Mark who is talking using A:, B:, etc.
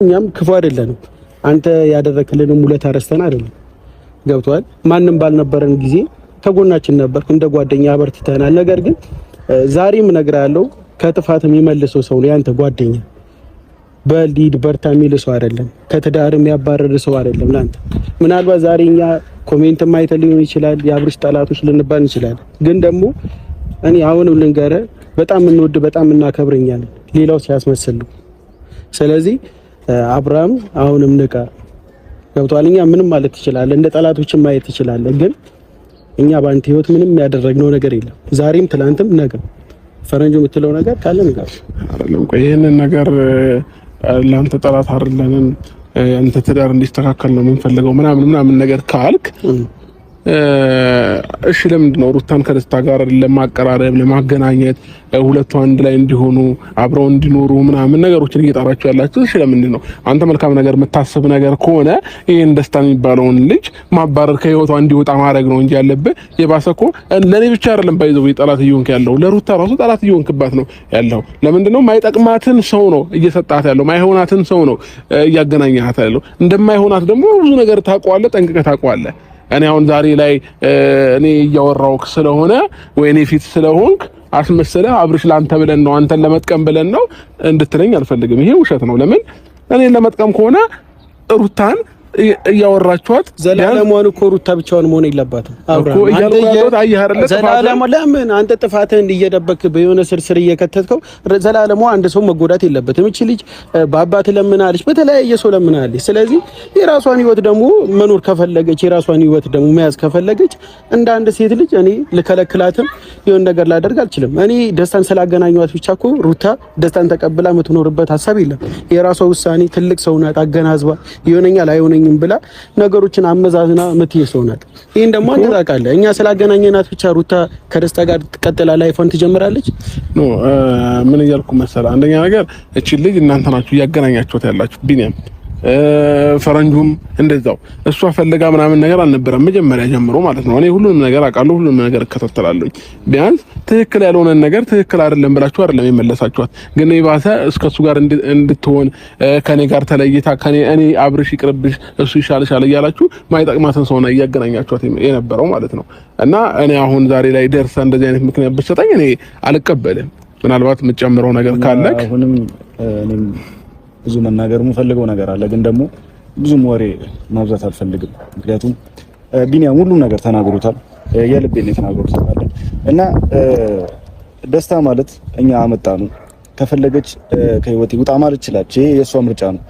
A: እኛም ክፉ አይደለንም። አንተ ያደረክልንም ውለታ ረስተን አይደለም። ገብቷል። ማንም ባልነበረን ጊዜ ከጎናችን ነበርክ፣ እንደ ጓደኛ አበርትተናል። ነገር ግን ዛሬም እነግርሃለሁ ከጥፋት የሚመልሰው ሰው ነው ያንተ ጓደኛ። በሊድ በርታ የሚል ሰው አይደለም። ከትዳርም ያባረረ ሰው አይደለም ላንተ። ምናልባት ዛሬ እኛ ኮሜንት ማይተል ሊሆን ይችላል፣ የአብርሽ ጠላቶች ልንባል እንችላለን። ግን ደግሞ እኔ አሁንም ልንገርህ በጣም እንወድ በጣም እናከብረኛለን፣ ሌላው ሲያስመስል። ስለዚህ አብርሃም አሁንም ንቃ። ገብቷል። እኛ ምንም ማለት ትችላለህ፣ እንደ ጠላቶችን ማየት ትችላለህ። ግን እኛ ባንተ ህይወት ምንም ያደረግነው ነገር የለም። ዛሬም ትላንትም ነገ ፈረንጆ የምትለው ነገር ካለ ንገር።
B: አይደለም ቆይ ይሄንን ነገር ላንተ ጠላት አይደለንም፣ አንተ ትዳር እንዲስተካከል ነው የምንፈልገው ምናምን ነገር ካልክ እሺ ለምንድን ነው ሩታን ከደስታ ጋር ለማቀራረብ ለማገናኘት ሁለቱ አንድ ላይ እንዲሆኑ አብረው እንዲኖሩ ምናምን ነገሮችን እየጣራችሁ ያላችሁ? እሺ ለምንድን ነው አንተ መልካም ነገር የምታስብ ነገር ከሆነ ይሄን ደስታ የሚባለውን ልጅ ማባረር ከህይወቷ እንዲወጣ ማድረግ ነው እንጂ ያለብህ የባሰ እኮ ለኔ ብቻ አይደለም ባይዘው ጠላት እየሆንክ ያለው ለሩታ ራሱ ጠላት እየሆንክባት ነው ያለው። ለምንድን ነው ማይጠቅማትን ሰው ነው እየሰጣት ያለው፣ ማይሆናትን ሰው ነው እያገናኛት ያለው። እንደማይሆናት ደግሞ ብዙ ነገር ታውቀዋለህ፣ ጠንቅቀህ ታውቀዋለህ። እኔ አሁን ዛሬ ላይ እኔ እያወራሁክ ስለሆነ ወይ እኔ ፊት ስለሆንክ አስመስለህ አብርሽ ላንተ ብለን ነው አንተን ለመጥቀም ብለን ነው እንድትለኝ አልፈልግም። ይሄ ውሸት ነው። ለምን እኔን ለመጥቀም ከሆነ ሩታን እያወራችኋት
A: ዘላለሟን እኮ ሩታ ብቻዋን መሆን የለባትም። ለምን አንተ ጥፋትህን እየደበክ በየሆነ ስርስር እየከተትከው ዘላለሟ አንድ ሰው መጎዳት የለበትም። እቺ ልጅ በአባት ለምናለች፣ በተለያየ ሰው ለምናለች። ስለዚህ የራሷን ህይወት ደግሞ መኖር ከፈለገች የራሷን ህይወት ደግሞ መያዝ ከፈለገች እንደ አንድ ሴት ልጅ እኔ ልከለክላትም የሆነ ነገር ላደርግ አልችልም። እኔ ደስታን ስላገናኘኋት ብቻ እኮ ሩታ ደስታን ተቀብላ የምትኖርበት ሀሳብ የለም። የራሷ ውሳኔ፣ ትልቅ ሰው ናት። አገናዝባ ይሆነኛል አይሆነኝም ብላ ነገሮችን አመዛዝና የምትይዝ ሰው ናት። ይሄን ደግሞ አንተ ታውቃለህ። እኛ ስላገናኘናት ብቻ ሩታ ከደስታ ጋር ቀጥላ ላይፏን ትጀምራለች?
B: ኖ ምን እያልኩ መሰለህ፣ አንደኛ ነገር እቺ ልጅ እናንተ ናችሁ እያገናኛችሁት ያላችሁ። ቢኒያም ፈረንጁም እንደዛው እሷ ፈልጋ ምናምን ነገር አልነበረም መጀመሪያ ጀምሮ ማለት ነው። እኔ ሁሉንም ነገር አውቃለሁ፣ ሁሉንም ነገር እከታተላለሁ። ቢያንስ ትክክል ያልሆነ ነገር ትክክል አይደለም ብላችሁ አይደለም የመለሳችኋት። ግን የባሰ እስከሱ ጋር እንድትሆን ከኔ ጋር ተለይታ እኔ አብርሽ ይቅርብሽ እሱ ይሻልሻል እያላችሁ ማይጠቅማትን ሰው ነው እያገናኛችኋት የነበረው ማለት ነው። እና እኔ አሁን ዛሬ ላይ ደርሳ እንደዚህ አይነት ምክንያት ብትሰጠኝ እኔ አልቀበልም። ምናልባት የምትጨምረው ነገር ካለ
C: አሁንም እኔም ብዙ መናገር የምፈልገው ነገር አለ፣ ግን ደግሞ ብዙም ወሬ ማብዛት አልፈልግም። ምክንያቱም ቢኒያም ሁሉም ነገር ተናግሮታል፣ የልቤን የተናገሩታል። እና ደስታ ማለት እኛ አመጣ ነው። ከፈለገች ከህይወቴ ውጣ ማለት ይችላል። ይሄ የሷ ምርጫ ነው።